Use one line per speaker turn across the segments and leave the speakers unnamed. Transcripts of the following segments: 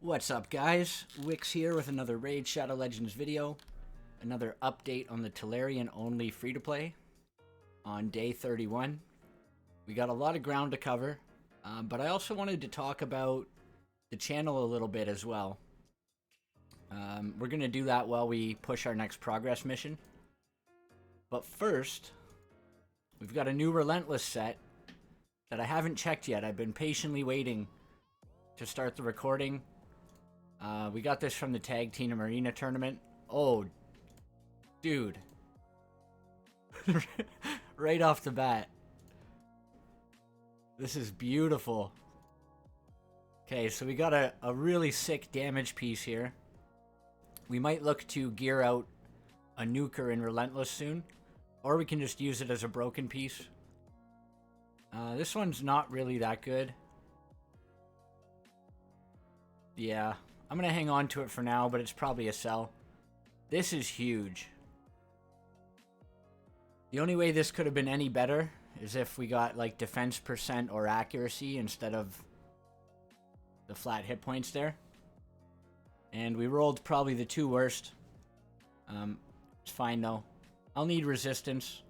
What's up, guys? Wix here with another Raid Shadow Legends video. Another update on the Telerian only free-to-play on day 31. We got a lot of ground to cover, but I also wanted to talk about the channel a little bit as well. We're going to do that while we push our next progress mission. But first, we've got a new Relentless set that I haven't checked yet. I've been patiently waiting to start the recording. We got this from the Tag Team Arena tournament. Oh, dude. Right off the bat. This is beautiful. Okay, so we got a really sick damage piece here. We might look to gear out a nuker in Relentless soon. Or we can just use it as a broken piece. This one's not really that good. Yeah. I'm going to hang on to it for now, but it's probably a sell. This is huge. The only way this could have been any better is if we got like defense percent or accuracy instead of the flat hit points there. And we rolled probably the two worst. It's fine though. I'll need resistance.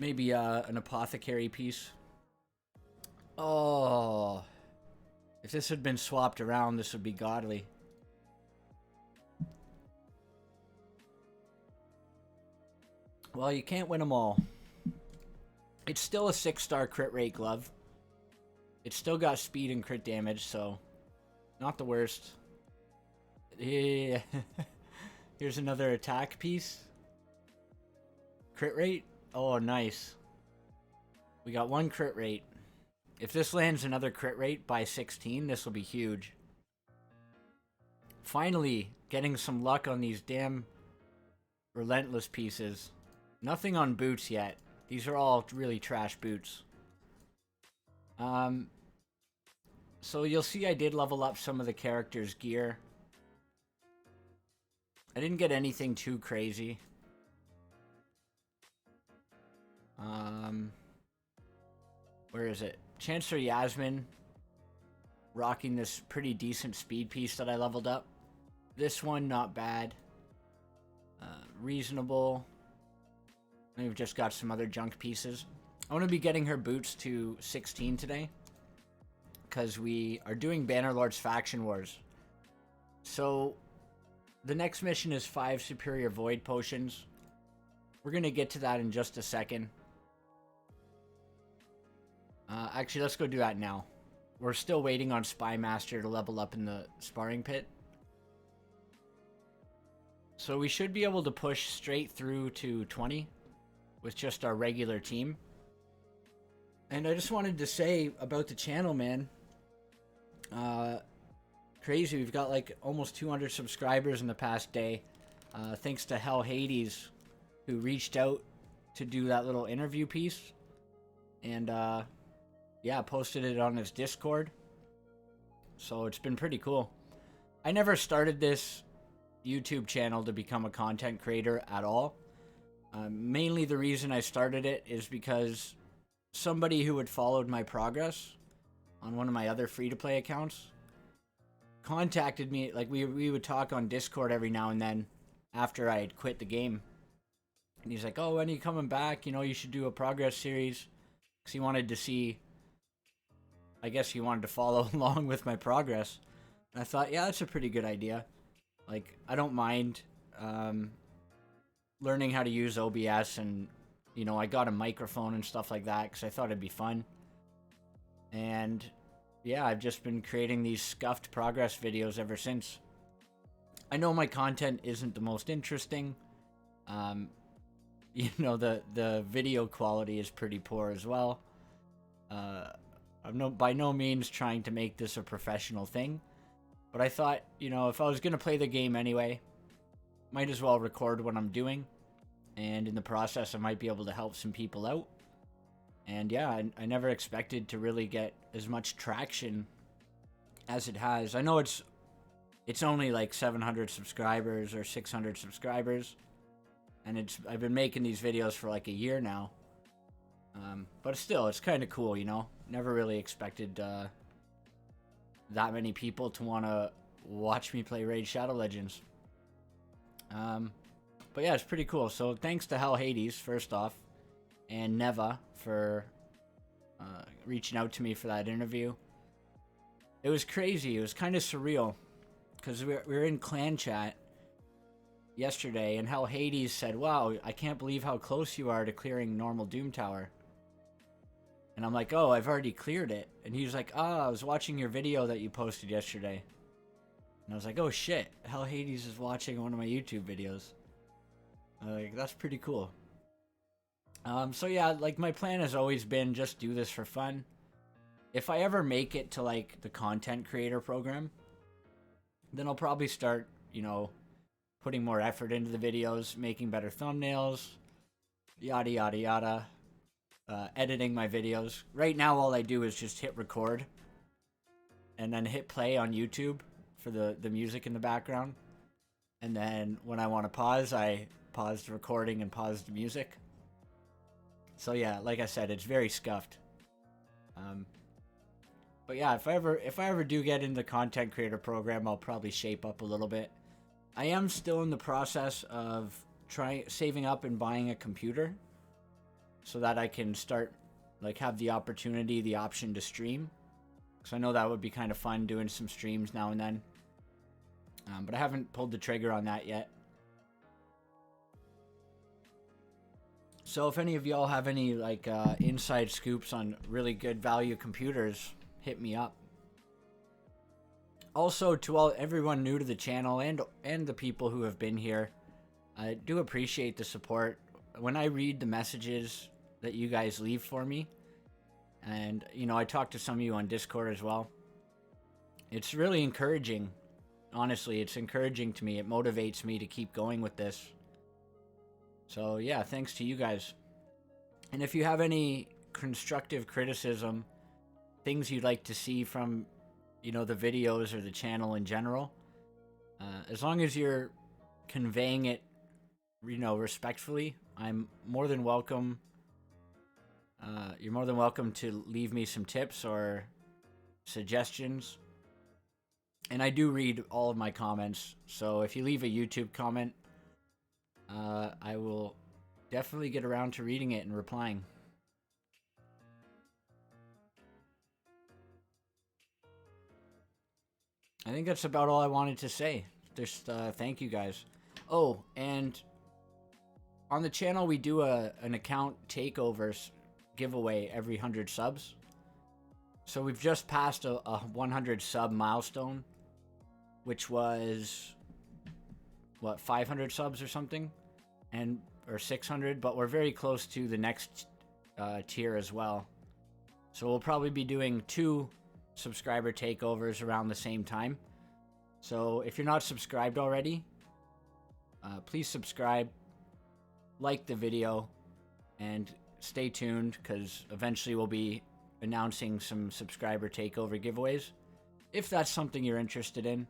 Maybe an apothecary piece. Oh... If this had been swapped around, this would be godly. Well, you can't win them all. It's still a 6-star crit rate glove. It's still got speed and crit damage, so not the worst. Yeah. Here's another attack piece. Crit rate? Oh, nice. We got one crit rate. If this lands another crit rate by 16, this will be huge. Finally, getting some luck on these damn Relentless pieces. Nothing on boots yet. These are all really trash boots. So you'll see I did level up some of the characters' gear. I didn't get anything too crazy. Where is it? Chancellor Yasmin rocking this pretty decent speed piece that I leveled up. This one, not bad. Reasonable. We've just got some other junk pieces. I want to be getting her boots to 16 today, because we are doing Bannerlords Faction Wars. So, the next mission is 5 superior void potions. We're going to get to that in just a second. Actually, let's go do that now. We're still waiting on Spy Master to level up in the sparring pit. So we should be able to push straight through to 20 with just our regular team. And I just wanted to say about the channel, man. Crazy, we've got like almost 200 subscribers in the past day. Thanks to Hell Hades, who reached out to do that little interview piece. And, yeah, posted it on his Discord. So it's been pretty cool. I never started this YouTube channel to become a content creator at all. Mainly the reason I started it is because somebody who had followed my progress on one of my other free-to-play accounts contacted me. Like, we would talk on Discord every now and then after I had quit the game. And he's like, oh, when are you coming back? You know, you should do a progress series. Because he wanted to see... I guess he wanted to follow along with my progress. And I thought, yeah, that's a pretty good idea. Like, I don't mind learning how to use OBS, and, you know, I got a microphone and stuff like that because I thought it'd be fun. And, yeah, I've just been creating these scuffed progress videos ever since. I know my content isn't the most interesting. You know, the video quality is pretty poor as well. I'm by no means trying to make this a professional thing, but I thought, you know, if I was going to play the game anyway, might as well record what I'm doing, and in the process I might be able to help some people out. And yeah, I never expected to really get as much traction as it has. I know it's only like 700 subscribers or 600 subscribers, and I've been making these videos for like a year now. But still, it's kind of cool, you know? Never really expected that many people to want to watch me play Raid Shadow Legends. But yeah, it's pretty cool. So thanks to Hell Hades, first off, and Neva for reaching out to me for that interview. It was crazy. It was kind of surreal because we were in clan chat yesterday, and Hell Hades said, "Wow, I can't believe how close you are to clearing normal Doom Tower." And I'm like, "Oh, I've already cleared it." And he was like, "Ah, I was watching your video that you posted yesterday." And I was like, "Oh shit, Hell Hades is watching one of my YouTube videos." Like, that's pretty cool. So yeah, like, my plan has always been just do this for fun. If I ever make it to, like, the content creator program, then I'll probably start, you know, putting more effort into the videos, making better thumbnails, yada yada yada, editing my videos. Right now, all I do is just hit record and then hit play on YouTube for the music in the background. And then when I want to pause, I pause the recording and pause the music. So yeah, like I said, it's very scuffed. But yeah, if I ever do get into the content creator program, I'll probably shape up a little bit. I am still in the process of saving up and buying a computer so that I can start, like, have the option to stream. Because I know that would be kind of fun doing some streams now and then. But I haven't pulled the trigger on that yet. So if any of y'all have any, like, inside scoops on really good value computers, hit me up. Also, to everyone new to the channel and the people who have been here, I do appreciate the support. When I read the messages that you guys leave for me, and, you know, I talk to some of you on Discord as well, it's really encouraging. Honestly, it's encouraging to me. It motivates me to keep going with this. So yeah, thanks to you guys. And if you have any constructive criticism, things you'd like to see from, you know, the videos or the channel in general, as long as you're conveying it, you know, respectfully, I'm more than welcome. You're more than welcome to leave me some tips or suggestions. And I do read all of my comments, so if you leave a YouTube comment, I will definitely get around to reading it and replying. I think that's about all I wanted to say. Just thank you guys. Oh, and on the channel we do an account takeovers giveaway every 100 subs. So we've just passed a 100 sub milestone, which was, what, 500 subs or something? Or 600, but we're very close to the next tier as well. So we'll probably be doing 2 subscriber takeovers around the same time. So if you're not subscribed already, please subscribe, like the video, and stay tuned, because eventually we'll be announcing some subscriber takeover giveaways, if that's something you're interested in.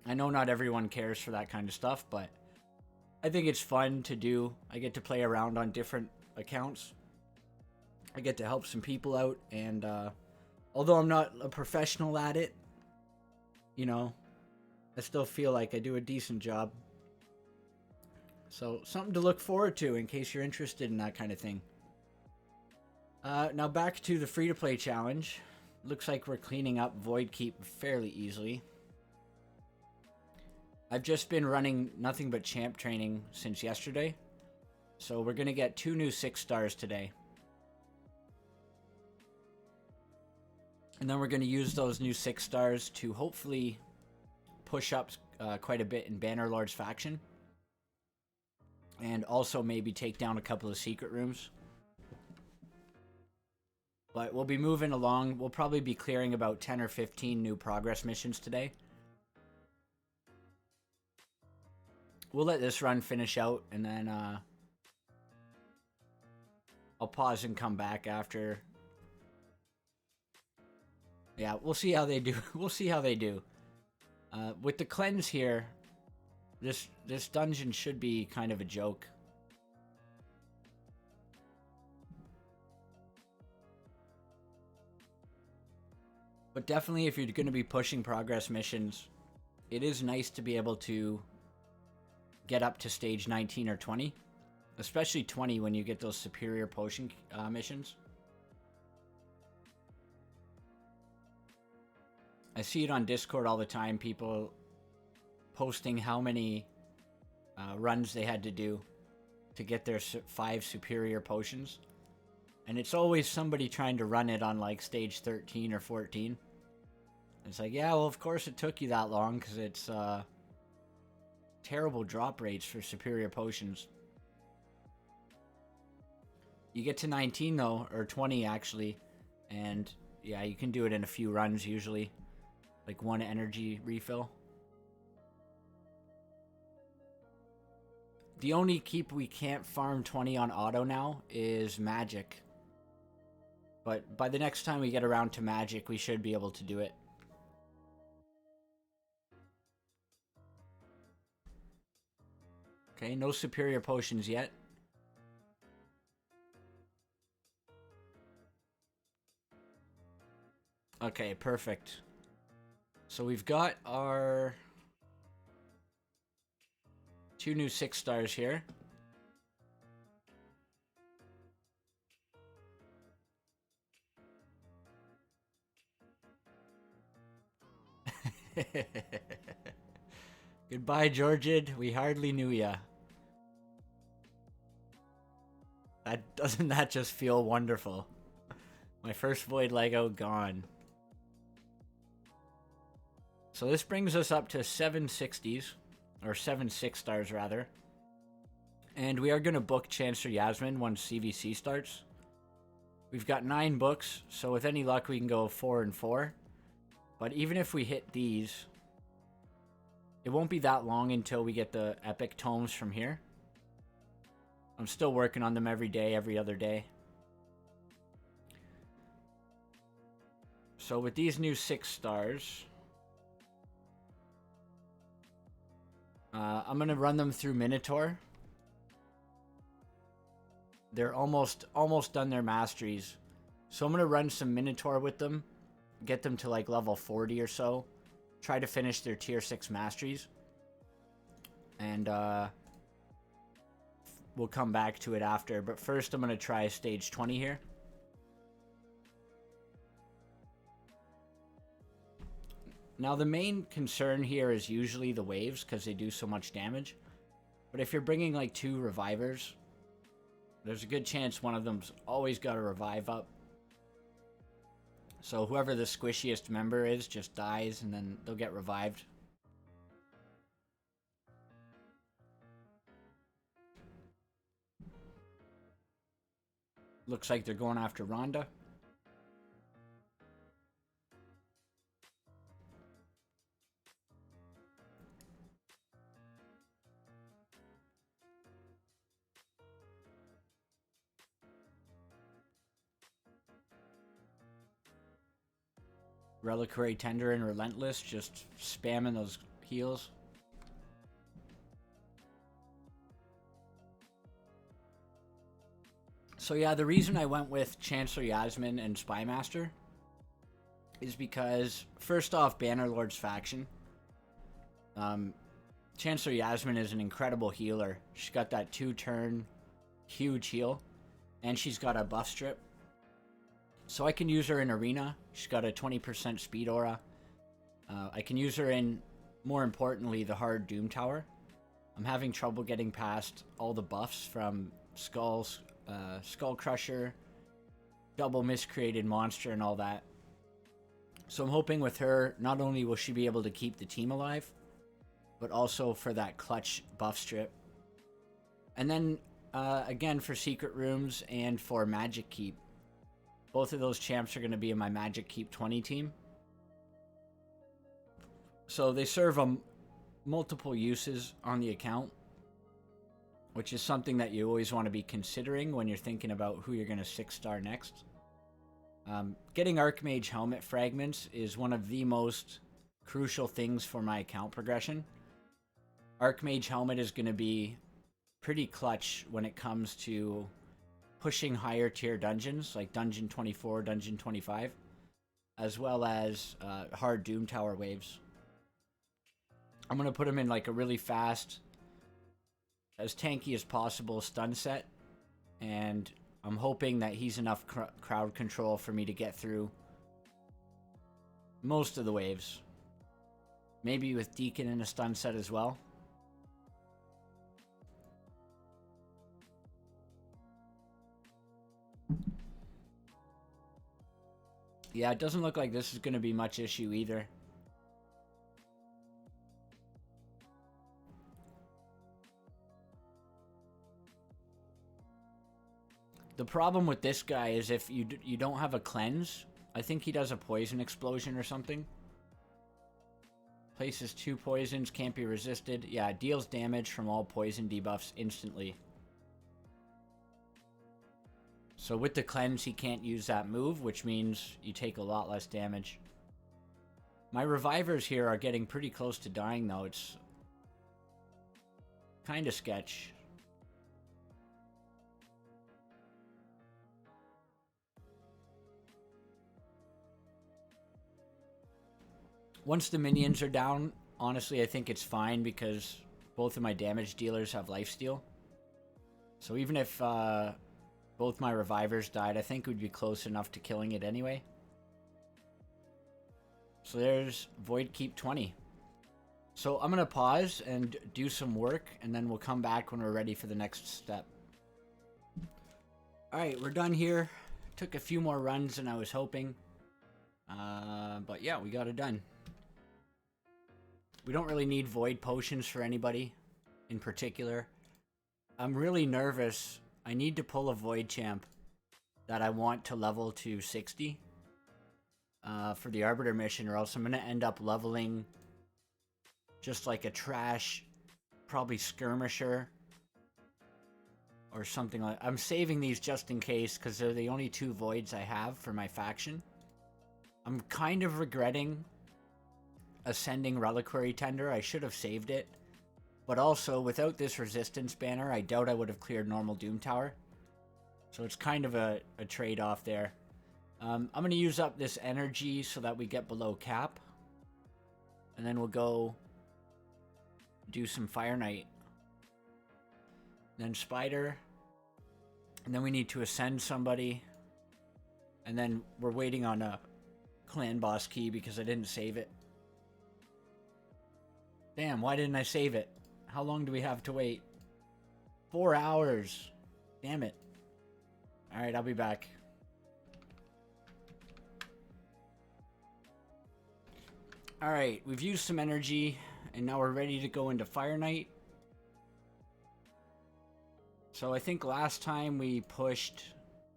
I know not everyone cares for that kind of stuff, but I think it's fun to do. I get to play around on different accounts. I get to help some people out, and although I'm not a professional at it, you know, I still feel like I do a decent job. So, something to look forward to in case you're interested in that kind of thing. Now back to the free-to-play challenge. Looks like we're cleaning up Void Keep fairly easily. I've just been running nothing but champ training since yesterday. So we're going to get 2 new 6 stars today. And then we're going to use those new 6 stars to hopefully push up quite a bit in Bannerlords faction. And also maybe take down a couple of secret rooms. But we'll be moving along. We'll probably be clearing about 10 or 15 new progress missions today. We'll let this run finish out, and then I'll pause and come back after. Yeah, we'll see how they do. We'll see how they do. With the cleanse here, this dungeon should be kind of a joke. But definitely if you're going to be pushing progress missions, it is nice to be able to get up to stage 19 or 20. Especially 20 when you get those superior potion missions. I see it on Discord all the time, people posting how many runs they had to do to get their 5 superior potions. And it's always somebody trying to run it on like stage 13 or 14. It's like, yeah, well, of course it took you that long because it's terrible drop rates for superior potions. You get to 19 though, or 20 actually, and yeah, you can do it in a few runs usually. Like 1 energy refill. The only keep we can't farm 20 on auto now is magic. But by the next time we get around to magic, we should be able to do it. Okay, no superior potions yet. Okay, perfect. So we've got our 2 new 6 stars here. Goodbye, Georgid. We hardly knew ya. Doesn't that just feel wonderful? My first Void Lego gone. So this brings us up to 7 60s, or 7 6 stars rather. And we are going to book Chancellor Yasmin once CVC starts. We've got 9 books, so with any luck we can go 4 and 4. But even if we hit these, it won't be that long until we get the epic tomes from here. I'm still working on them every day, every other day. So with these new 6 stars, I'm going to run them through Minotaur. They're almost done their masteries. So I'm going to run some Minotaur with them. Get them to like level 40 or so. Try to finish their tier 6 masteries. And we'll come back to it after. But first I'm going to try stage 20 here. Now the main concern here is usually the waves because they do so much damage. But if you're bringing like 2 revivers, there's a good chance one of them's always got a revive up. So whoever the squishiest member is just dies and then they'll get revived. Looks like they're going after Rhonda. Reliquary Tender and Relentless just spamming those heals. So yeah, the reason I went with Chancellor Yasmin and Spymaster is because, first off, Bannerlords faction. Chancellor Yasmin is an incredible healer. She's got that 2-turn huge heal, and she's got a buff strip. So I can use her in Arena. She's got a 20% speed aura. I can use her in, more importantly, the hard Doom Tower. I'm having trouble getting past all the buffs from Skull Crusher, Double Miscreated Monster, and all that. So I'm hoping with her, not only will she be able to keep the team alive, but also for that clutch buff strip. And then, again, for Secret Rooms and for Magic Keep. Both of those champs are going to be in my Magic Keep 20 team. So they serve multiple uses on the account, which is something that you always want to be considering when you're thinking about who you're going to 6-star next. Getting Archmage Helmet Fragments is one of the most crucial things for my account progression. Archmage Helmet is going to be pretty clutch when it comes to pushing higher tier dungeons, like Dungeon 24, Dungeon 25. as well as hard Doom Tower waves. I'm going to put him in like a really fast, as tanky as possible stun set, and I'm hoping that he's enough crowd control for me to get through most of the waves. Maybe with Deacon in a stun set as well. Yeah, it doesn't look like this is going to be much issue either. The problem with this guy is if you don't have a cleanse, I think he does a poison explosion or something. Places 2 poisons, can't be resisted. Yeah, deals damage from all poison debuffs instantly. So with the cleanse, he can't use that move, which means you take a lot less damage. My revivers here are getting pretty close to dying, though. It's kind of sketch. Once the minions are down, honestly, I think it's fine because both of my damage dealers have lifesteal. So even if both my revivers died, I think we'd be close enough to killing it anyway. So there's Void Keep 20. So I'm going to pause and do some work, and then we'll come back when we're ready for the next step. Alright, we're done here. Took a few more runs than I was hoping. But yeah, we got it done. We don't really need Void Potions for anybody in particular. I'm really nervous. I need to pull a Void Champ that I want to level to 60 for the Arbiter mission, or else I'm going to end up leveling just like a trash, probably Skirmisher or something like. I'm saving these just in case because they're the only 2 Voids I have for my faction. I'm kind of regretting Ascending Reliquary Tender. I should have saved it. But also, without this resistance banner, I doubt I would have cleared normal Doom Tower. So it's kind of a trade-off there. I'm going to use up this energy so that we get below cap. And then we'll go do some Fire Knight. Then Spider. And then we need to ascend somebody. And then we're waiting on a clan boss key because I didn't save it. Damn, why didn't I save it? How long do we have to wait? 4 hours. Damn it. Alright, I'll be back. Alright, we've used some energy, and now we're ready to go into Fire Knight. So I think last time we pushed,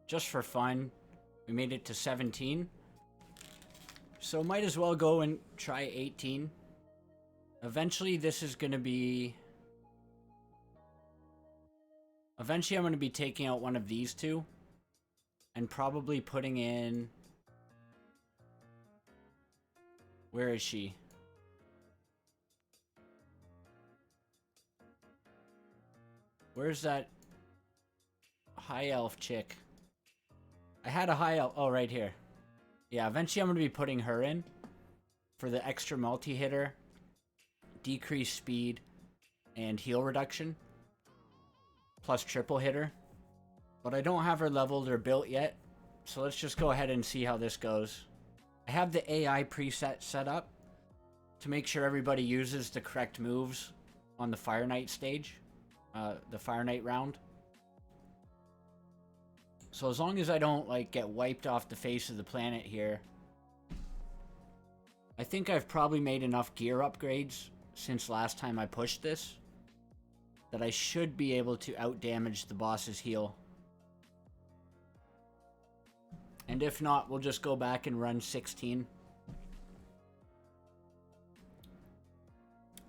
just for fun, we made it to 17. So might as well go and try 18. Eventually this is going to be... Eventually I'm going to be taking out one of these 2. And probably putting in... Where is she? Where's that high elf chick? I had a high elf... Oh, right here. Yeah, eventually I'm going to be putting her in. For the extra multi-hitter. Decreased speed. And heal reduction. Plus triple hitter. But I don't have her leveled or built yet. So let's just go ahead and see how this goes. I have the AI preset set up to make sure everybody uses the correct moves on the Fire Knight stage. The Fire Knight round. So as long as I don't like get wiped off the face of the planet here. I think I've probably made enough gear upgrades since last time I pushed this that I should be able to outdamage the boss's heal. And if not, we'll just go back and run 16.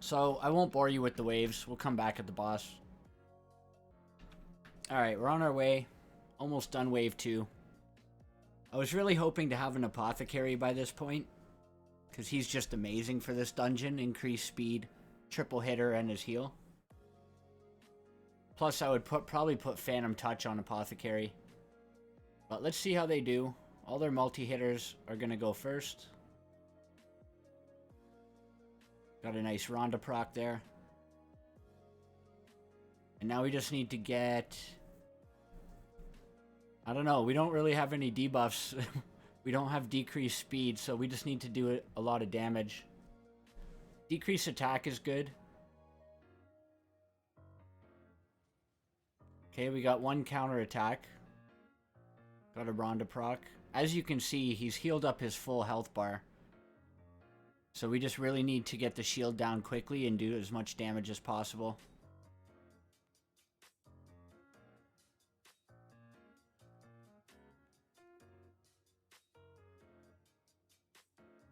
So I won't bore you with the waves. We'll come back at the boss. Alright, we're on our way. Almost done wave 2. I was really hoping to have an apothecary by this point, because he's just amazing for this dungeon. Increased speed, triple hitter, and his heal. Plus I would probably put Phantom Touch on apothecary. But let's see how they do. All their multi-hitters are going to go first. Got a nice Ronda proc there. And now we just need to get... I don't know, we don't really have any debuffs. We don't have decreased speed, so we just need to do a lot of damage. Decreased attack is good. Okay, we got one counter attack. Got a Ronda proc. As you can see, he's healed up his full health bar. So we just really need to get the shield down quickly and do as much damage as possible.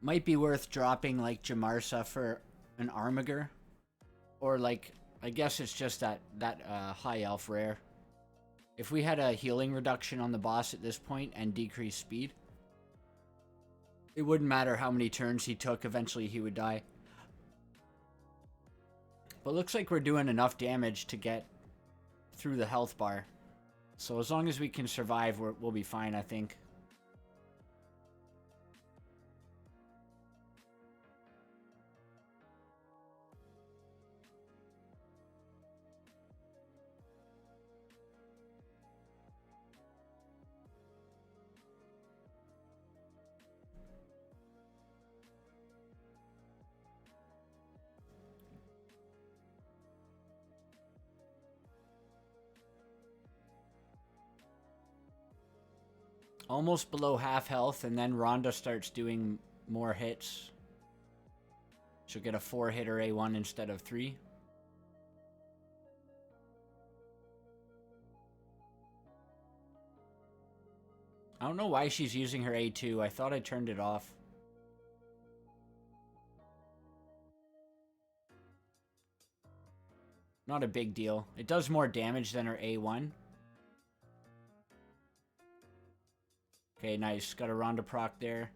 Might be worth dropping like Jamarsa for an Armiger. Or like, I guess it's just that high elf rare. If we had a healing reduction on the boss at this point and decreased speed, it wouldn't matter how many turns he took, eventually he would die. But looks like we're doing enough damage to get through the health bar. So as long as we can survive, we'll be fine, I think. Almost below half health, and then Ronda starts doing more hits. She'll get a 4-hitter A1 instead of 3. I don't know why she's using her A2. I thought I turned it off. Not a big deal. It does more damage than her A1. Okay, nice. Got a Ronda proc there.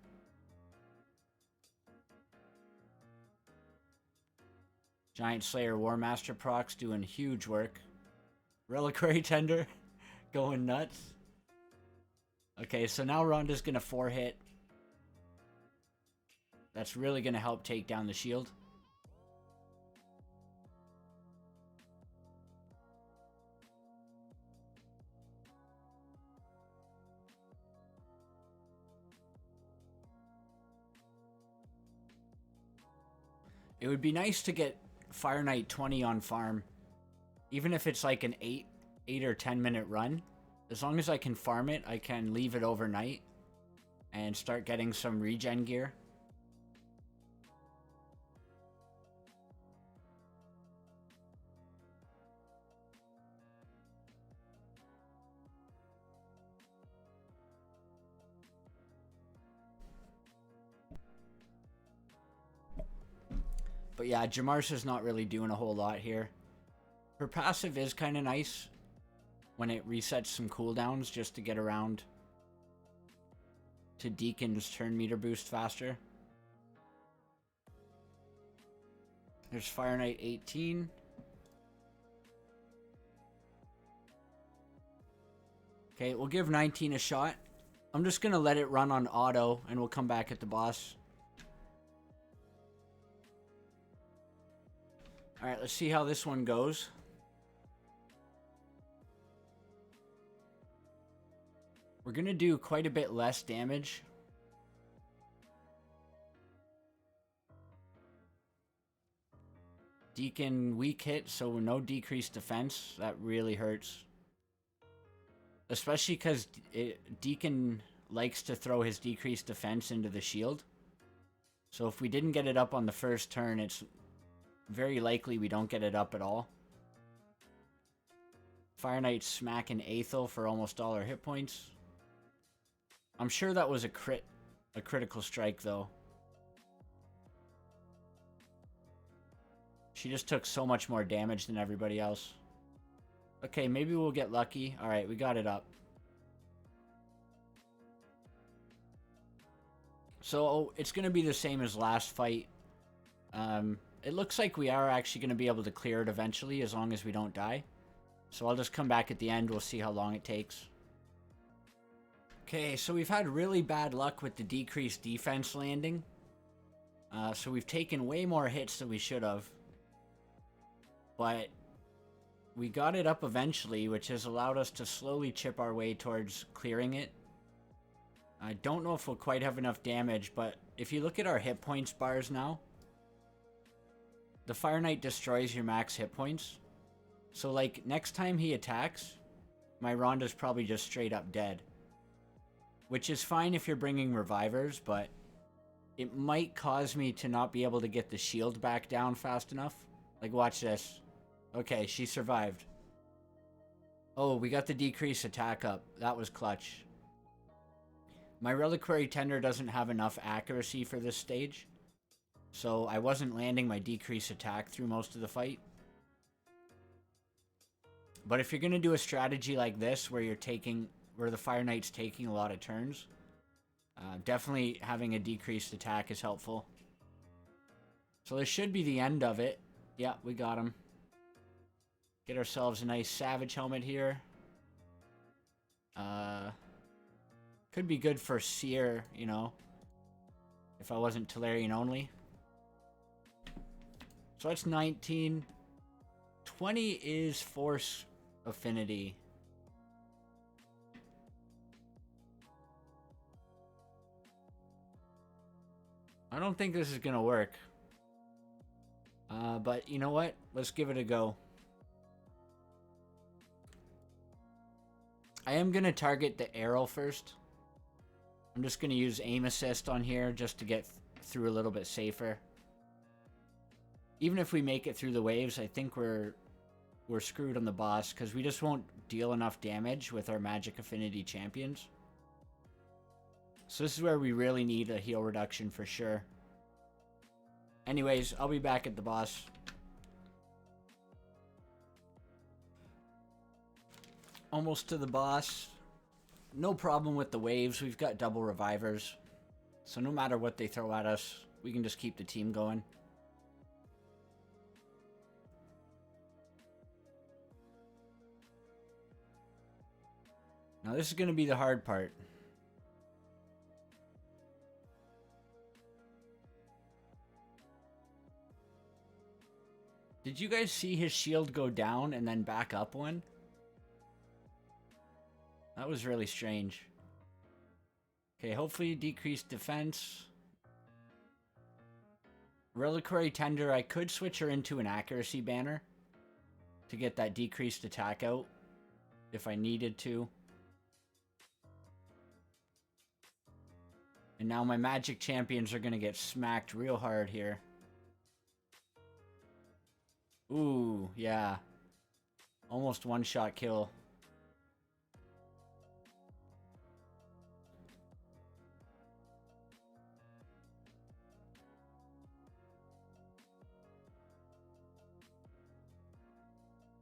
Giant Slayer War Master procs doing huge work. Reliquary Tender going nuts. Okay, so now Ronda's gonna 4-hit. That's really gonna help take down the shield. It would be nice to get Fire Knight 20 on farm. Even if it's like an 8 or 10 minute run. As long as I can farm it, I can leave it overnight and start getting some regen gear. But yeah, Jamarsa's not really doing a whole lot here. Her passive is kind of nice when it resets some cooldowns just to get around to Deacon's turn meter boost faster. There's Fire Knight 18. Okay, we'll give 19 a shot. I'm just going to let it run on auto and we'll come back at the boss. Alright, let's see how this one goes. We're going to do quite a bit less damage. Deacon weak hit, so no decreased defense. That really hurts. Especially because Deacon likes to throw his decreased defense into the shield. So if we didn't get it up on the first turn, it's very likely we don't get it up at all. Fire Knight smacking Aethel for almost all our hit points. I'm sure that was a critical strike though. She just took so much more damage than everybody else. Okay, maybe we'll get lucky. Alright, we got it up. So it's going to be the same as last fight. It looks like we are actually going to be able to clear it eventually as long as we don't die. So I'll just come back at the end. We'll see how long it takes. Okay, so we've had really bad luck with the decreased defense landing. So we've taken way more hits than we should have. But we got it up eventually, which has allowed us to slowly chip our way towards clearing it. I don't know if we'll quite have enough damage, but if you look at our hit points bars now, the Fire Knight destroys your max hit points. So like next time he attacks, my Rhonda's probably just straight up dead. Which is fine if you're bringing revivers, but it might cause me to not be able to get the shield back down fast enough. Like, watch this. Okay, she survived. Oh, we got the decreased attack up. That was clutch. My Reliquary Tender doesn't have enough accuracy for this stage, so I wasn't landing my decreased attack through most of the fight. But if you're going to do a strategy like this, where the Fire Knight's taking a lot of turns, definitely having a decreased attack is helpful. So this should be the end of it. Yeah, we got him. Get ourselves a nice Savage helmet here. Could be good for Seer, you know, if I wasn't Telerian only. So that's 19. 20 is Force Affinity. I don't think this is gonna work. But you know what? Let's give it a go. I am gonna target the arrow first. I'm just gonna use aim assist on here just to get through a little bit safer. Even if we make it through the waves, I think we're screwed on the boss because we just won't deal enough damage with our magic affinity champions. So this is where we really need a heal reduction for sure. Anyways, I'll be back at the boss. Almost to the boss. No problem with the waves. We've got double revivers. So no matter what they throw at us, we can just keep the team going. Now this is going to be the hard part. Did you guys see his shield go down and then back up one? That was really strange. Okay, hopefully decreased defense. Reliquary Tender, I could switch her into an accuracy banner to get that decreased attack out if I needed to. And now my magic champions are going to get smacked real hard here. Ooh, yeah. Almost one-shot kill.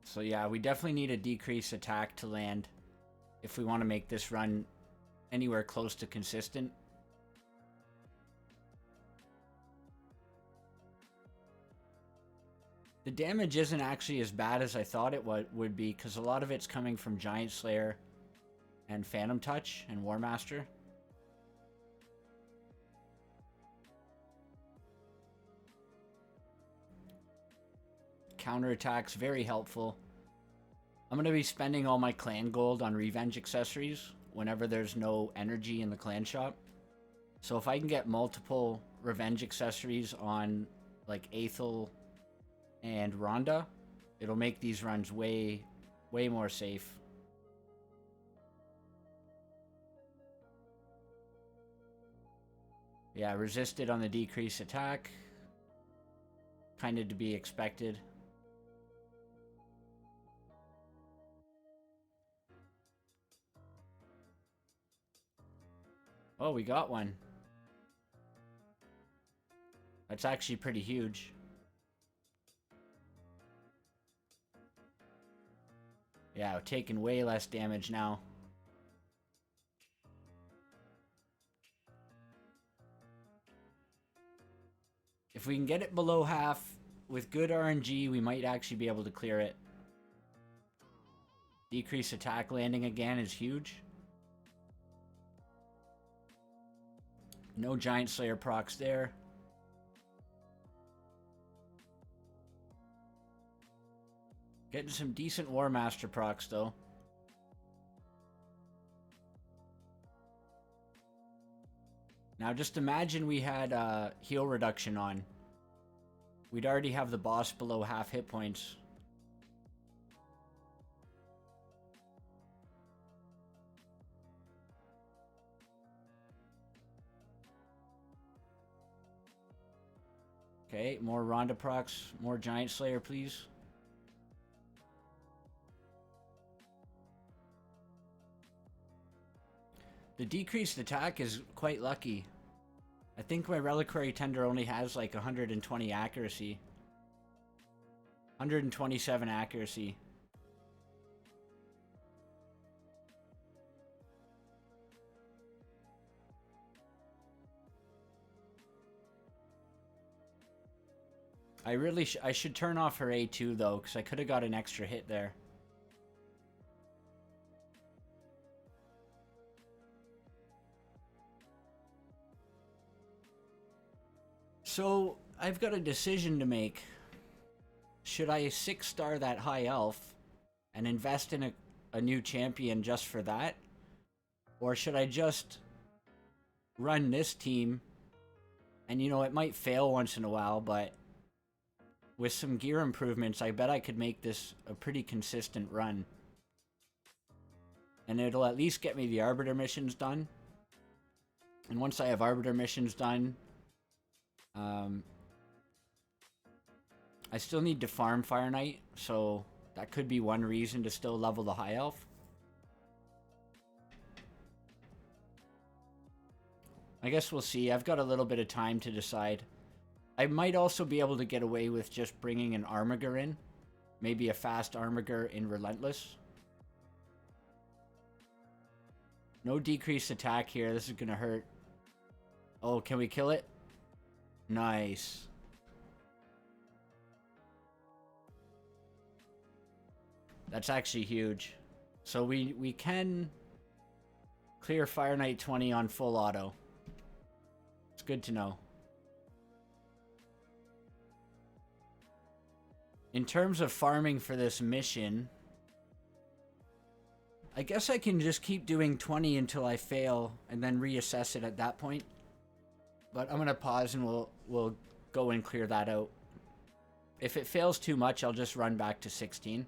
So yeah, we definitely need a decreased attack to land if we want to make this run anywhere close to consistent. The damage isn't actually as bad as I thought it would be, because a lot of it's coming from Giant Slayer and Phantom Touch and War Master. Counterattacks, very helpful. I'm going to be spending all my clan gold on revenge accessories whenever there's no energy in the clan shop. So if I can get multiple revenge accessories on like Aethel and Rhonda, it'll make these runs way more safe. Yeah, resisted on the decreased attack. Kind of to be expected. Oh, we got one. That's actually pretty huge. Yeah, we're taking way less damage now. If we can get it below half, with good RNG, we might actually be able to clear it. Decrease attack landing again is huge. No Giant Slayer procs there. Getting some decent War Master procs though. Now just imagine we had heal reduction on. We'd already have the boss below half hit points. Okay, more Ronda procs, more Giant Slayer, please. The decreased attack is quite lucky. I think my Reliquary Tender only has like 120 accuracy. 127 accuracy. I should turn off her A2 though, because I could have got an extra hit there. So, I've got a decision to make. Should I 6-star that high elf and invest in a new champion just for that? Or should I just run this team? And you know, it might fail once in a while, but with some gear improvements, I bet I could make this a pretty consistent run. And it'll at least get me the Arbiter missions done. And once I have Arbiter missions done, I still need to farm Fire Knight, so that could be one reason to still level the High Elf. I guess we'll see. I've got a little bit of time to decide. I might also be able to get away with just bringing an Armiger in. Maybe a fast Armiger in Relentless. No decreased attack here. This is going to hurt. Oh, can we kill it? Nice. That's actually huge. So we can clear Fire Knight 20 on full auto. It's good to know. In terms of farming for this mission, I guess I can just keep doing 20 until I fail and then reassess it at that point. But I'm going to pause and we'll go and clear that out. If it fails too much, I'll just run back to 16.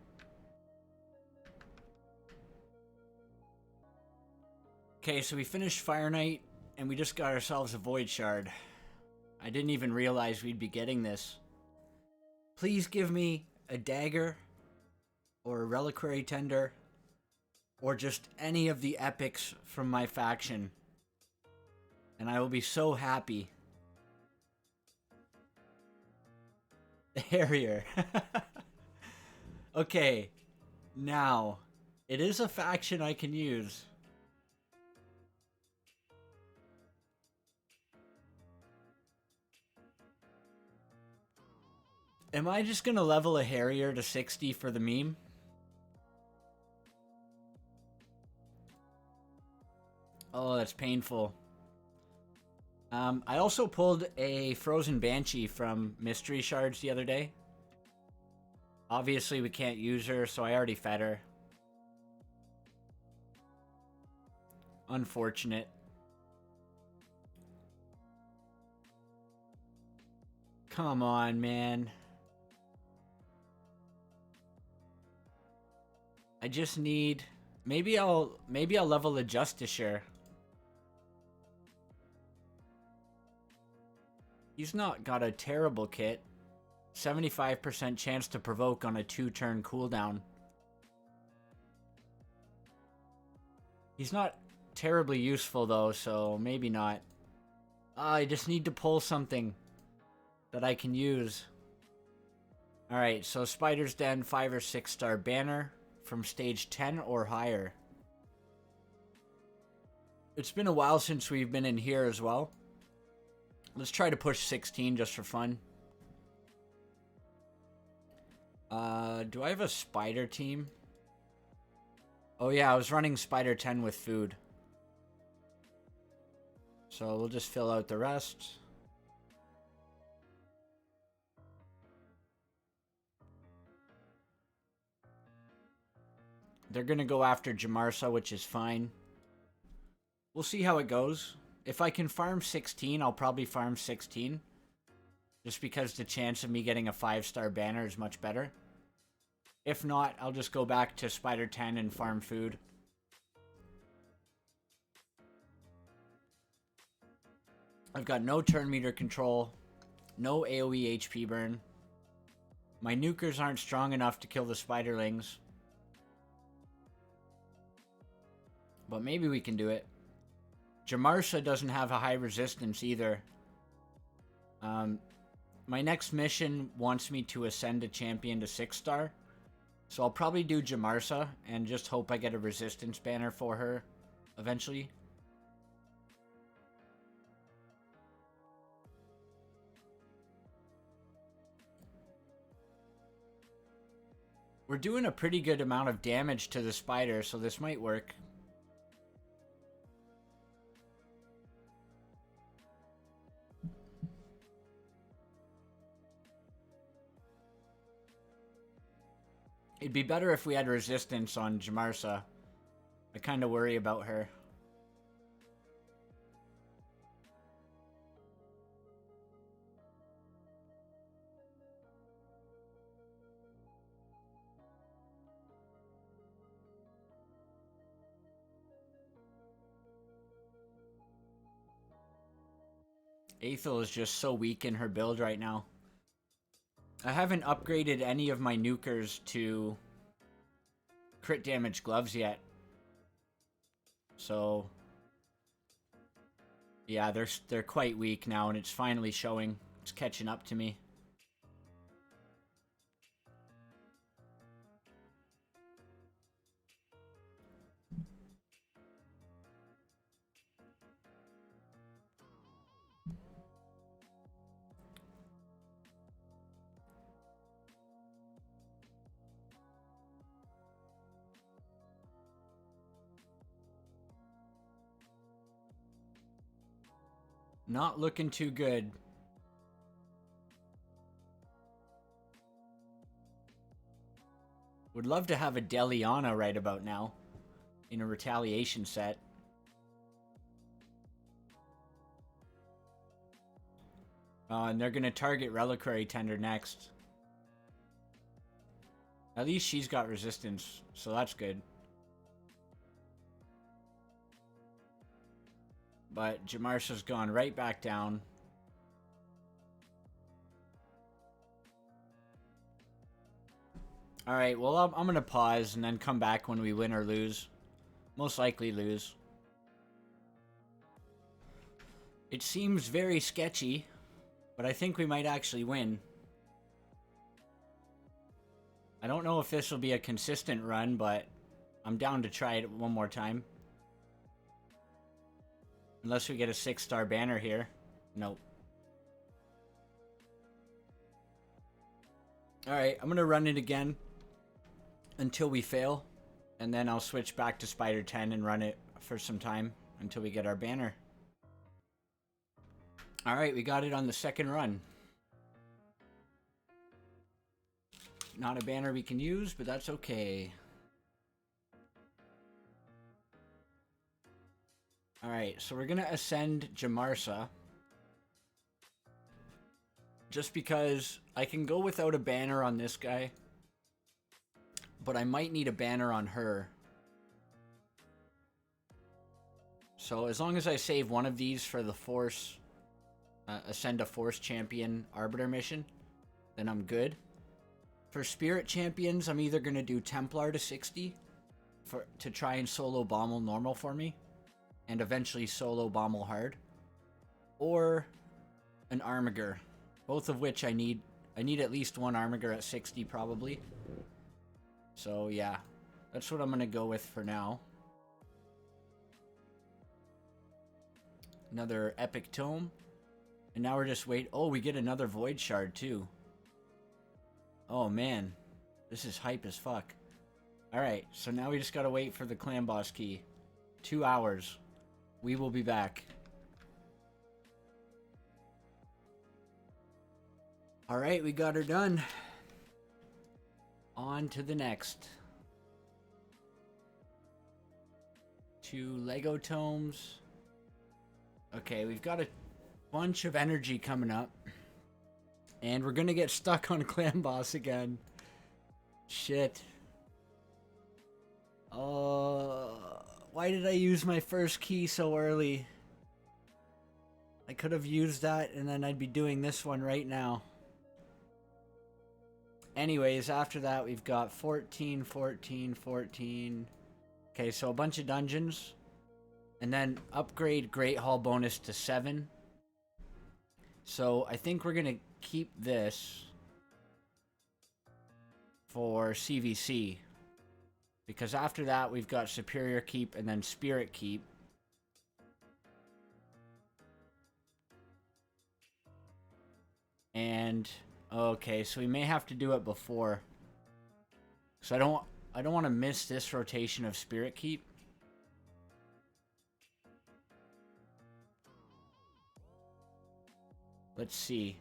Okay, so we finished Fire Knight, and we just got ourselves a Void Shard. I didn't even realize we'd be getting this. Please give me a dagger, or a Reliquary Tender, or just any of the epics from my faction. And I will be so happy. The Harrier. Okay, now, it is a faction I can use. Am I just gonna level a Harrier to 60 for the meme? Oh, that's painful. I also pulled a Frozen Banshee from Mystery Shards the other day. Obviously, we can't use her, so I already fed her. Unfortunate. Come on, man. I just need... Maybe I'll level a Justisher. He's not got a terrible kit. 75% chance to provoke on a 2-turn cooldown. He's not terribly useful though, so maybe not. I just need to pull something that I can use. Alright, so Spider's Den 5 or 6-star banner from stage 10 or higher. It's been a while since we've been in here as well. Let's try to push 16 just for fun. Do I have a spider team? Oh yeah, I was running Spider 10 with food. So we'll just fill out the rest. They're going to go after Jamarsa, which is fine. We'll see how it goes. If I can farm 16, I'll probably farm 16. Just because the chance of me getting a 5-star banner is much better. If not, I'll just go back to Spider 10 and farm food. I've got no turn meter control. No AoE HP burn. My nukers aren't strong enough to kill the spiderlings. But maybe we can do it. Jamarsa doesn't have a high resistance either. My next mission wants me to ascend a champion to 6-star. So I'll probably do Jamarsa and just hope I get a resistance banner for her eventually. We're doing a pretty good amount of damage to the spider, so this might work. It'd be better if we had resistance on Jamarsa. I kind of worry about her. Aethel is just so weak in her build right now. I haven't upgraded any of my nukers to crit damage gloves yet. So yeah, they're quite weak now, and it's finally showing. It's catching up to me. Not looking too good. Would love to have a Deliana right about now in a retaliation set. And they're going to target Reliquary Tender next. At least she's got resistance, so that's good. But Jamarsa's gone right back down. Alright, well, I'm going to pause and then come back when we win or lose. Most likely lose. It seems very sketchy, but I think we might actually win. I don't know if this will be a consistent run, but I'm down to try it one more time. Unless we get a 6-star banner here. Nope. Alright, I'm going to run it again until we fail. And then I'll switch back to Spider 10 and run it for some time until we get our banner. Alright, we got it on the second run. Not a banner we can use, but that's okay. Alright, so we're gonna ascend Jamarsa. Just because I can go without a banner on this guy. But I might need a banner on her. So as long as I save one of these for the Force, Ascend a Force Champion Arbiter mission, then I'm good. For Spirit Champions, I'm either gonna do Templar to 60 to try and solo Bommel normal for me. And eventually solo Bommel hard. Or an Armiger. Both of which I need. I need at least one Armiger at 60 probably. So yeah, that's what I'm going to go with for now. Another Epic Tome. And now we're just wait. Oh, we get another Void Shard too. Oh man, this is hype as fuck. Alright, so now we just got to wait for the Clan Boss key. 2 hours. We will be back. Alright, we got her done. On to the next. 2 Lego tomes. Okay, we've got a bunch of energy coming up. And we're gonna get stuck on Clan Boss again. Shit. Why did I use my first key so early? I could have used that and then I'd be doing this one right now. Anyways, after that we've got 14, 14, 14. Okay, so a bunch of dungeons. And then upgrade Great Hall bonus to 7. So I think we're gonna keep this for CVC. Because after that we've got Superior Keep and then Spirit Keep. And okay, so we may have to do it before. So I don't want to miss this rotation of Spirit Keep. Let's see.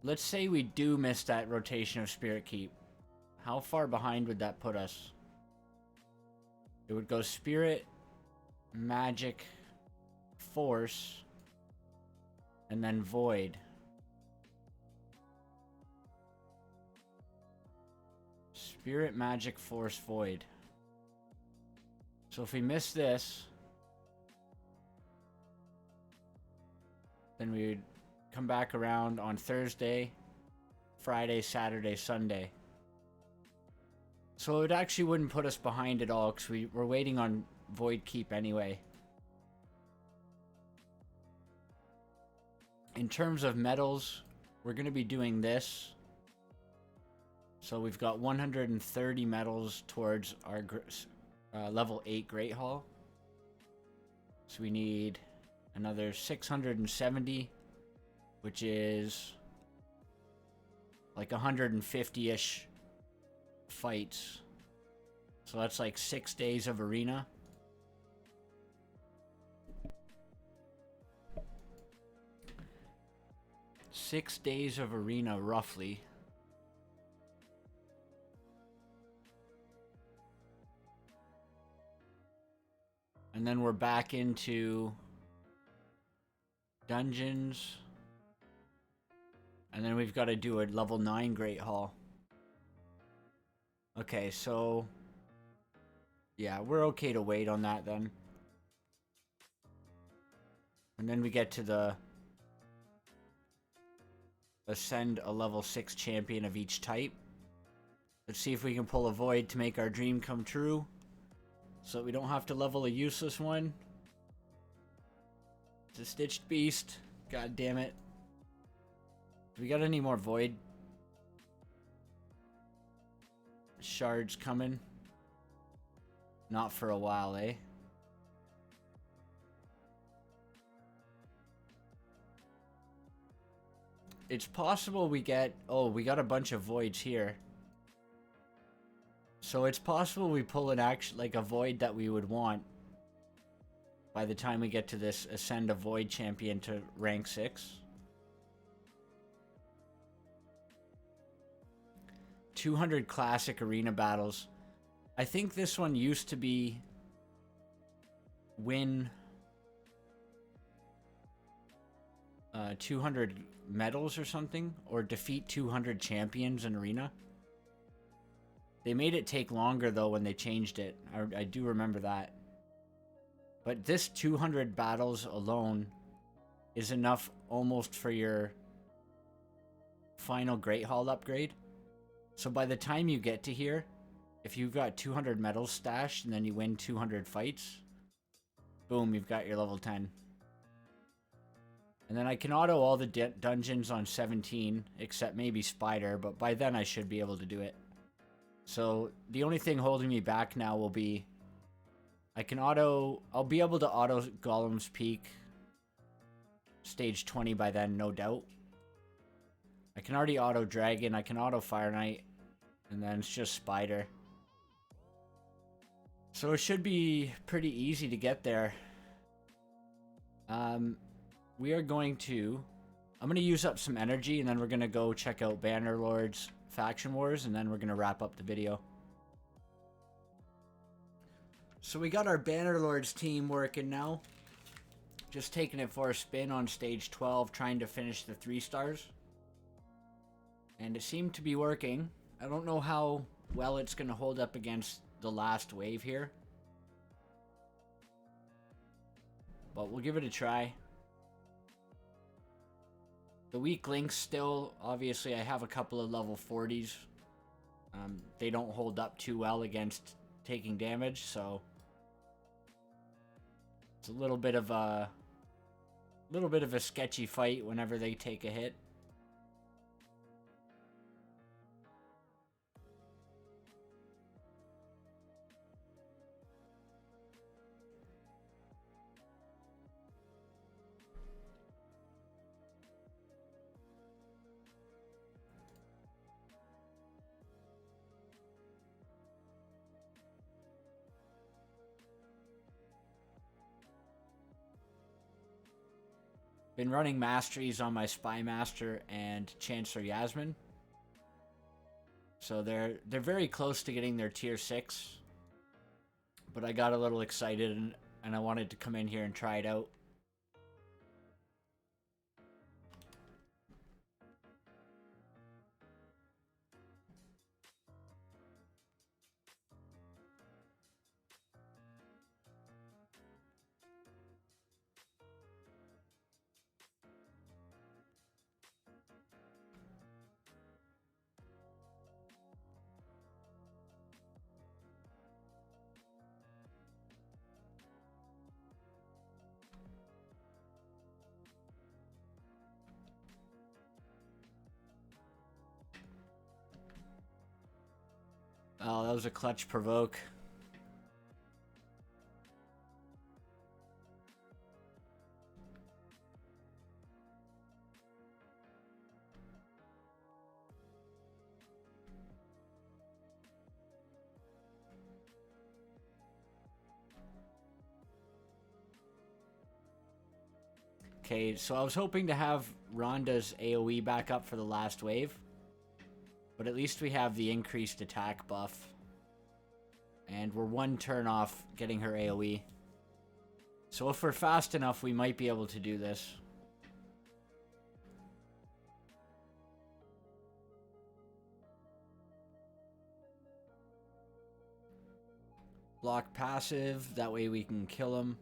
Let's say we do miss that rotation of Spirit Keep. How far behind would that put us? It would go Spirit, Magic, Force, and then Void. Spirit, Magic, Force, Void. So if we miss this, then we would come back around on Thursday, Friday, Saturday, Sunday. So it actually wouldn't put us behind at all because we're waiting on Void Keep anyway. In terms of medals, we're going to be doing this. So we've got 130 medals towards our level 8 Great Hall. So we need another 670, which is like 150-ish fights. So that's like 6 days of arena. Six days of arena, roughly. And then we're back into dungeons. And then we've got to do a level 9 Great Hall. Okay, so yeah, we're okay to wait on that then. And then we get to the ascend a level 6 champion of each type. Let's see if we can pull a Void to make our dream come true. So we don't have to level a useless one. It's a Stitched Beast. God damn it. Do we got any more Void shards coming? Not for a while, eh? It's possible we get... Oh, we got a bunch of Voids here. So it's possible we pull an like a Void that we would want by the time we get to this Ascend a Void champion to rank 6. 200 classic arena battles. I think this one used to be win 200 medals or something, or defeat 200 champions in arena. They made it take longer though when they changed it. I do remember that. But this 200 battles alone is enough almost for your final Great Hall upgrade. So by the time you get to here, if you've got 200 medals stashed and then you win 200 fights, boom, you've got your level 10. And then I can auto all the dungeons on 17, except maybe Spider, but by then I should be able to do it. So the only thing holding me back now will be I'll be able to auto Golem's Peak stage 20 by then, no doubt. I can already auto Dragon, I can auto Fire Knight, and then it's just Spider. So it should be pretty easy to get there. we are going to... I'm going to use up some energy, and then we're going to go check out Bannerlords Faction Wars, and then we're going to wrap up the video. So we got our Bannerlords team working now. Just taking it for a spin on stage 12, trying to finish the 3 stars. And it seemed to be working. I don't know how well it's going to hold up against the last wave here. But we'll give it a try. The weak links still, obviously I have a couple of level 40s. They don't hold up too well against taking damage, so it's a little bit of a sketchy fight whenever they take a hit. Been running masteries on my Spy Master and Chancellor Yasmin. So they're very close to getting their tier 6. But I got a little excited and I wanted to come in here and try it out. Oh, that was a clutch provoke. Okay, so I was hoping to have Rhonda's AoE back up for the last wave. But at least we have the increased attack buff. And we're 1 turn off getting her AoE. So if we're fast enough, we might be able to do this. Block passive, that way we can kill him.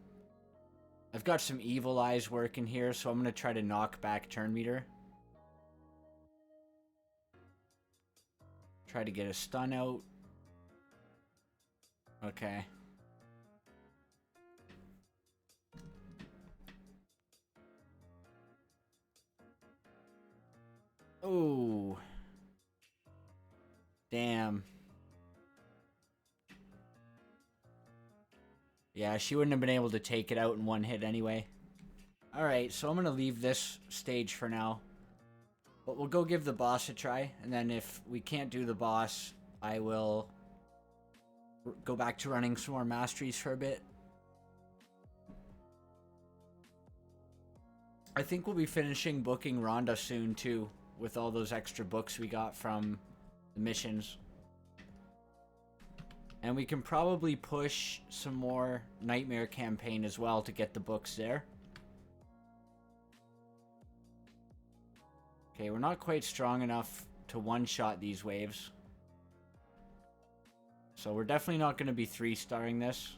I've got some evil eyes working here, so I'm going to try to knock back turn meter. Try to get a stun out. Okay. Oh. Damn. Yeah, she wouldn't have been able to take it out in 1 hit anyway. Alright, so I'm going to leave this stage for now. But we'll go give the boss a try, and then if we can't do the boss, I will go back to running some more masteries for a bit. I think we'll be finishing booking Rhonda soon too, with all those extra books we got from the missions. And we can probably push some more Nightmare campaign as well to get the books there. Okay, we're not quite strong enough to one-shot these waves. So we're definitely not going to be 3-starring this.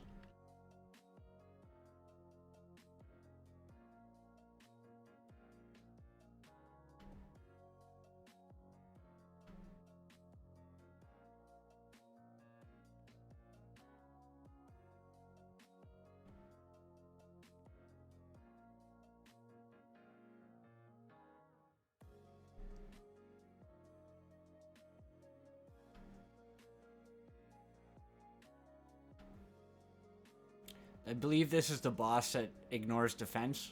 I believe this is the boss that ignores defense.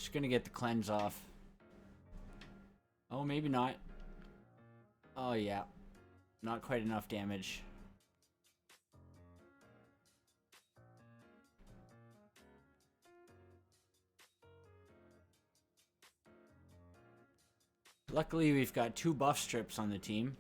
Just gonna get the cleanse off. Oh, maybe not. Oh, yeah. Not quite enough damage. Luckily, we've got 2 buff strips on the team.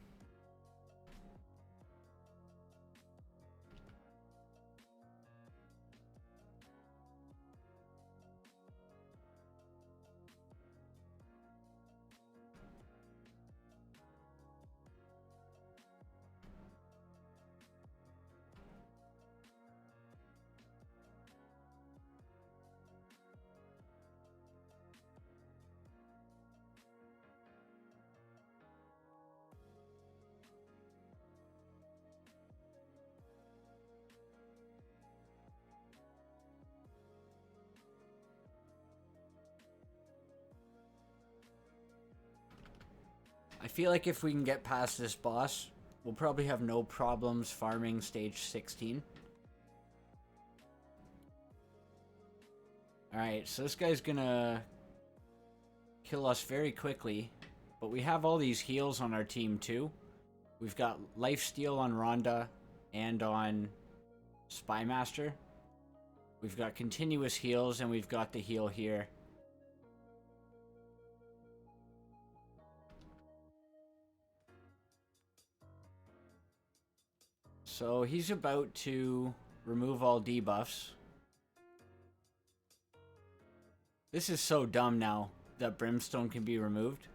I feel like if we can get past this boss, we'll probably have no problems farming stage 16. Alright, so this guy's gonna kill us very quickly, but we have all these heals on our team too. We've got lifesteal on Rhonda and on Spymaster. We've got continuous heals and we've got the heal here. So he's about to remove all debuffs. This is so dumb now that Brimstone can be removed.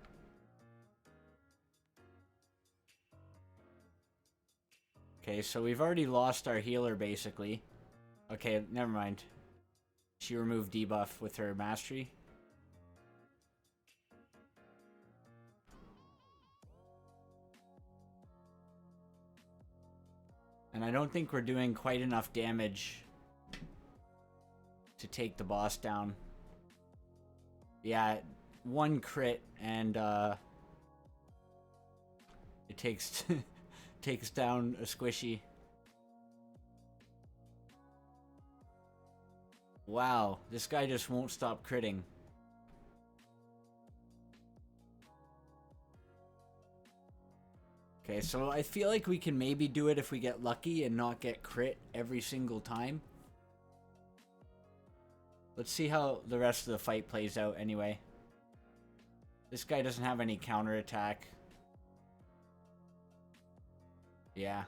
Okay, so we've already lost our healer basically. Okay, never mind. She removed debuff with her mastery. And I don't think we're doing quite enough damage to take the boss down. Yeah, 1 crit and it takes takes down a squishy. Wow, this guy just won't stop critting. Okay, so I feel like we can maybe do it if we get lucky and not get crit every single time. Let's see how the rest of the fight plays out anyway. This guy doesn't have any counterattack. Yeah.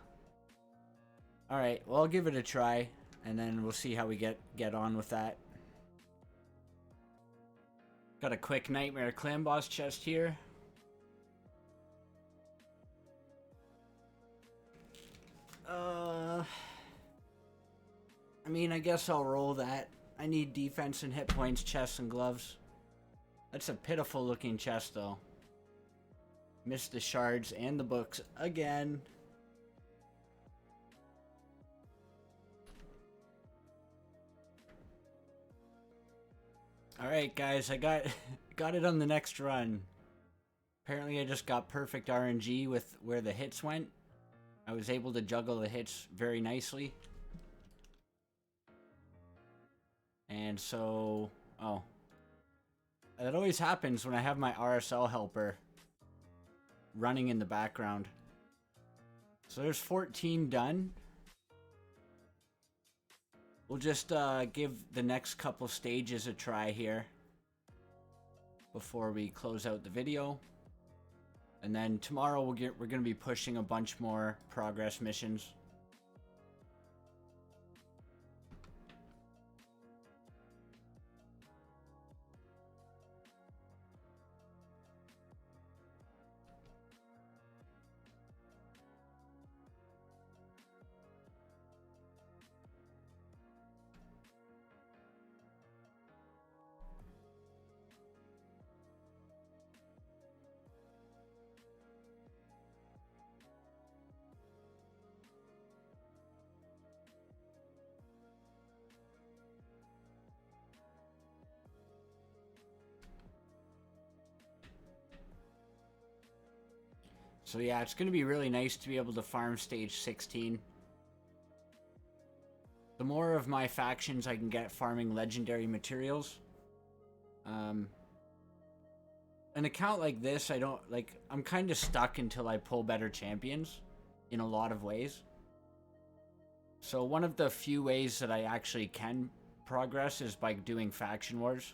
Alright, well I'll give it a try, and then we'll see how we get on with that. Got a quick Nightmare Clan Boss chest here. I mean, I guess I'll roll that. I need defense and hit points, chests, and gloves. That's a pitiful looking chest, though. Missed the shards and the books again. Alright, guys, I got it on the next run. Apparently, I just got perfect RNG with where the hits went. I was able to juggle the hits very nicely. And so, oh. That always happens when I have my RSL helper running in the background. So there's 14 done. We'll just give the next couple stages a try here before we close out the video. And then tomorrow we're going to be pushing a bunch more progress missions. So yeah, it's going to be really nice to be able to farm stage 16. The more of my factions I can get farming legendary materials, An account like this, I'm kind of stuck until I pull better champions in a lot of ways. So one of the few ways that I actually can progress is by doing faction wars.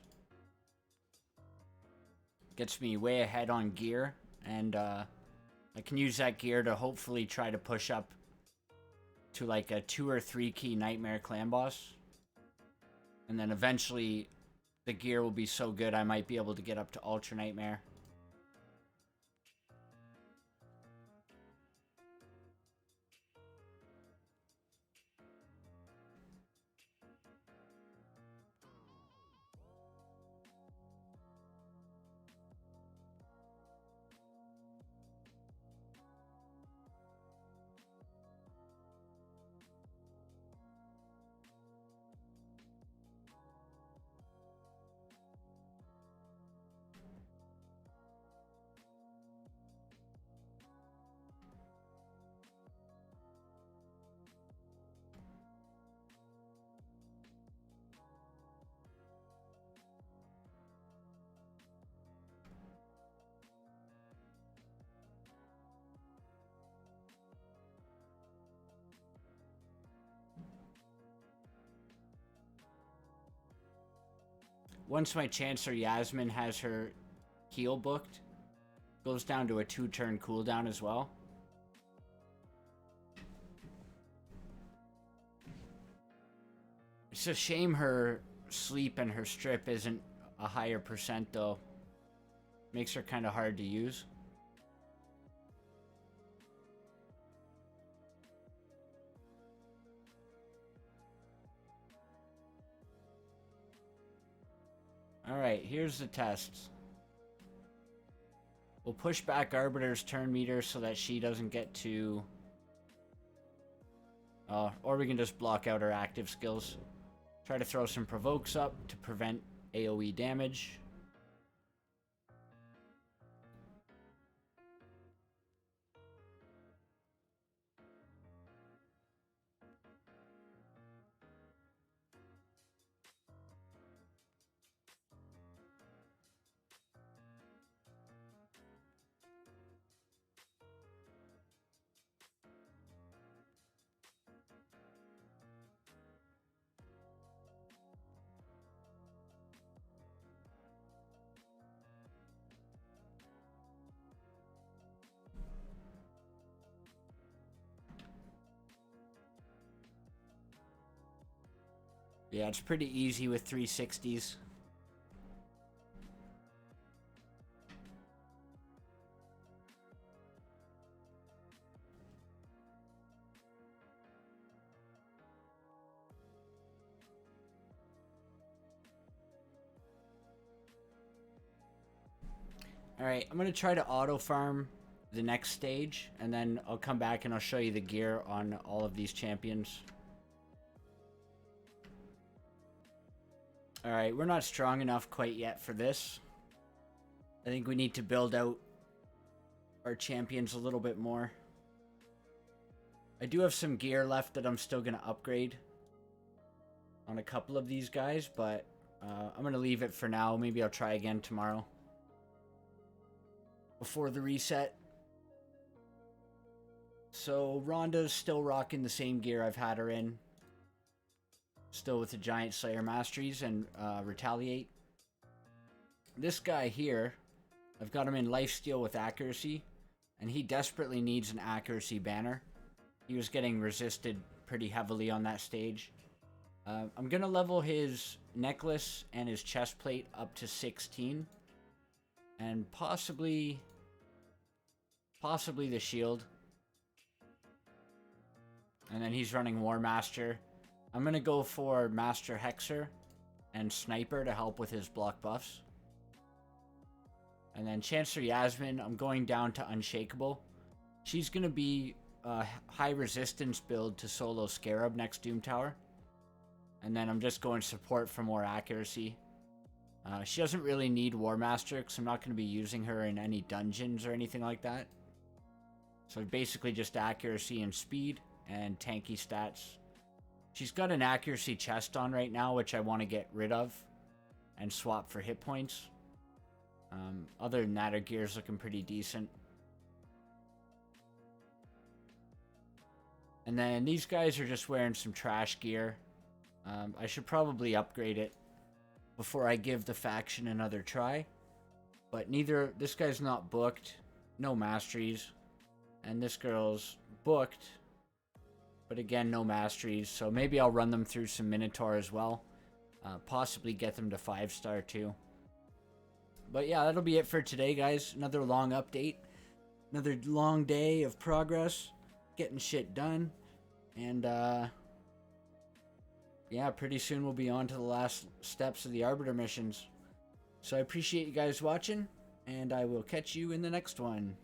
Gets me way ahead on gear, and I can use that gear to hopefully try to push up to like a 2 or 3 key Nightmare clan boss. And then eventually the gear will be so good I might be able to get up to Ultra Nightmare. Once my Chancellor Yasmin has her heal booked, goes down to a 2-turn cooldown as well. It's a shame her sleep and her strip isn't a higher percent though. Makes her kind of hard to use. Alright, here's the tests. We'll push back Arbiter's turn meter so that she doesn't get to... or we can just block out her active skills. Try to throw some provokes up to prevent AoE damage. Yeah, it's pretty easy with 360s. Alright, I'm going to try to auto farm the next stage, and then I'll come back and I'll show you the gear on all of these champions. Alright, we're not strong enough quite yet for this. I think we need to build out our champions a little bit more. I do have some gear left that I'm still going to upgrade on a couple of these guys, but I'm going to leave it for now. Maybe I'll try again tomorrow before the reset. So Rhonda's still rocking the same gear I've had her in. Still with the Giant Slayer Masteries and Retaliate. This guy here, I've got him in Lifesteal with Accuracy, and he desperately needs an Accuracy banner. He was getting resisted pretty heavily on that stage. I'm going to level his necklace and his chest plate up to 16. And possibly the shield. And then he's running War Master. I'm going to go for Master Hexer and Sniper to help with his block buffs. And then Chancellor Yasmin, I'm going down to Unshakable. She's going to be a high resistance build to solo Scarab next Doom Tower. And then I'm just going support for more accuracy. She doesn't really need War Master because I'm not going to be using her in any dungeons or anything like that. So basically just accuracy and speed and tanky stats. She's got an accuracy chest on right now, which I want to get rid of. and swap for hit points. Other than that, our gear's looking pretty decent. And then these guys are just wearing some trash gear. I should probably upgrade it before I give the faction another try. But this guy's not booked, no masteries. And this girl's booked, but again, no masteries. So maybe I'll run them through some Minotaur as well. Possibly get them to 5-star too. But yeah, that'll be it for today, guys. Another long update. Another long day of progress. Getting shit done. And yeah, pretty soon we'll be on to the last steps of the Arbiter missions. So I appreciate you guys watching, and I will catch you in the next one.